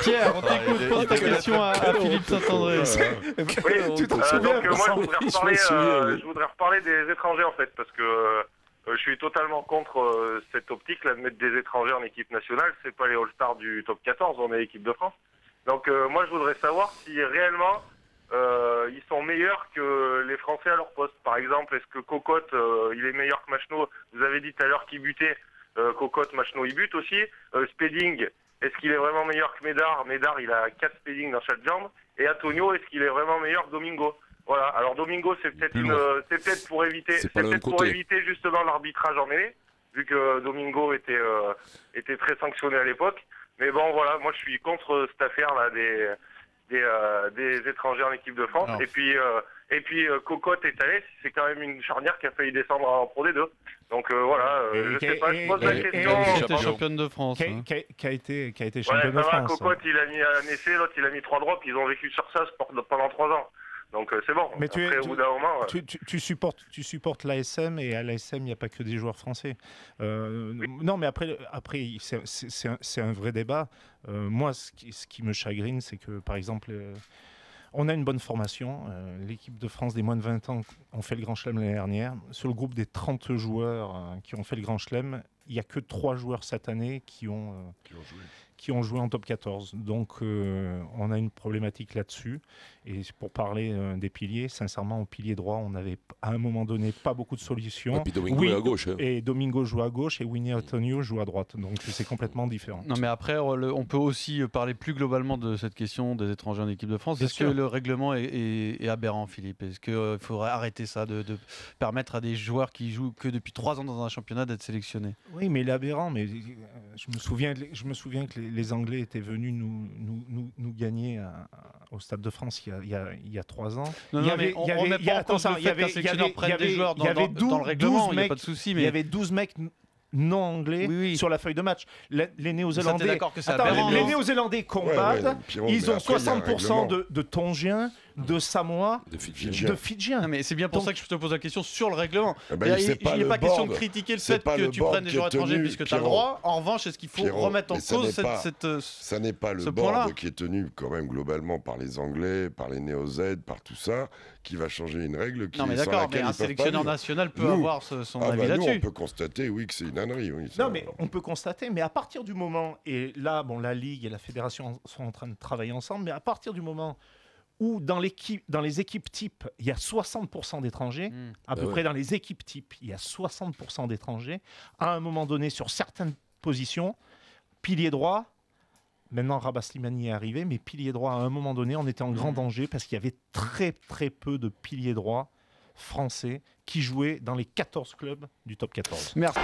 Pierre, on t'écoute, pose ta question à Philippe Saint-André. Oui, tu t'en souviens? donc moi Je je voudrais reparler des étrangers en fait, parce que je suis totalement contre cette optique là de mettre des étrangers en équipe nationale. C'est pas les All-Stars du top 14, on est l'équipe de France. Donc moi je voudrais savoir si réellement ils sont meilleurs que les Français à leur poste. Par exemple, est-ce que Cocotte il est meilleur que Machno? Vous avez dit tout à l'heure qu'il butait. Cocotte, Machno il bute aussi. Spedding, est-ce qu'il est vraiment meilleur que Médard? Médard il a 4 Spedding dans chaque jambe. Et Antonio, est-ce qu'il est vraiment meilleur que Domingo? Voilà. Alors Domingo, c'est peut-être pour éviter justement l'arbitrage en mêlée, vu que Domingo était très sanctionné à l'époque. Mais bon, voilà, moi je suis contre cette affaire là des étrangers en équipe de France. Alors. Et puis Cocotte et Thalès, c'est quand même une charnière qui a failli descendre en Pro D2. Donc voilà, je sais pas, je pose la question. Qui était championne de France. Qui a été championne de France. Cocotte, il a mis un essai, l'autre il a mis 3 drops, ils ont vécu sur ça pendant 3 ans. Donc c'est bon. Mais après, au bout d'un moment, tu supportes l'ASM, et à l'ASM il n'y a pas que des joueurs français. Non, mais après c'est un vrai débat. Moi, ce qui me chagrine, c'est que par exemple, on a une bonne formation. L'équipe de France des moins de 20 ans ont fait le Grand Chelem l'année dernière. Sur le groupe des 30 joueurs qui ont fait le Grand Chelem, il n'y a que 3 joueurs cette année qui ont joué en top 14. Donc on a une problématique là-dessus. Et pour parler des piliers, sincèrement, au pilier droit, on n'avait à un moment donné pas beaucoup de solutions. Et puis Domingo est à gauche. Et Domingo joue à gauche et Winnie Antonio joue à droite. Donc c'est complètement différent. Non, mais après, on peut aussi parler plus globalement de cette question des étrangers en équipe de France. Est-ce que le règlement est aberrant, Philippe? Est-ce qu'il faudrait arrêter ça, de permettre à des joueurs qui jouent que depuis 3 ans dans un championnat d'être sélectionnés? Oui, mais l'aberrant, mais je me souviens que les Anglais étaient venus nous gagner au Stade de France il y a 3 ans. Non, mais on remet pas en cause le fait qu'un sélectionneur prenne des joueurs dans le règlement, il n'y a pas de souci. Il y avait 12 mecs non anglais sur la feuille de match. Les Néo-Zélandais, les Néo-Zélandais combattent, ils ont 60% de Tongiens, de Samoa, de Fidjiens. Non, mais c'est bien pour ça que je te pose la question sur le règlement. Il n'est pas question de critiquer le fait que tu prennes des joueurs étrangers puisque tu as le droit. En revanche, est-ce qu'il faut remettre en cause ça n'est pas le board qui est tenu quand même globalement par les Anglais, par les Néo-Z, par tout ça, qui va changer une règle qui. Non, mais d'accord, mais un sélectionneur national peut avoir son avis là-dessus. On peut constater, oui, que c'est une ânnerie. Non, mais on peut constater, mais à partir du moment, et là, la Ligue et la Fédération sont en train de travailler ensemble, mais à partir du moment où dans les équipes types, il y a 60% d'étrangers, à peu près dans les équipes types, il y a 60% d'étrangers, à un moment donné, sur certaines positions, pilier droit, maintenant Rabah Slimani est arrivé, mais pilier droit, à un moment donné, on était en grand danger parce qu'il y avait très très peu de piliers droits français qui jouaient dans les 14 clubs du top 14. Merci.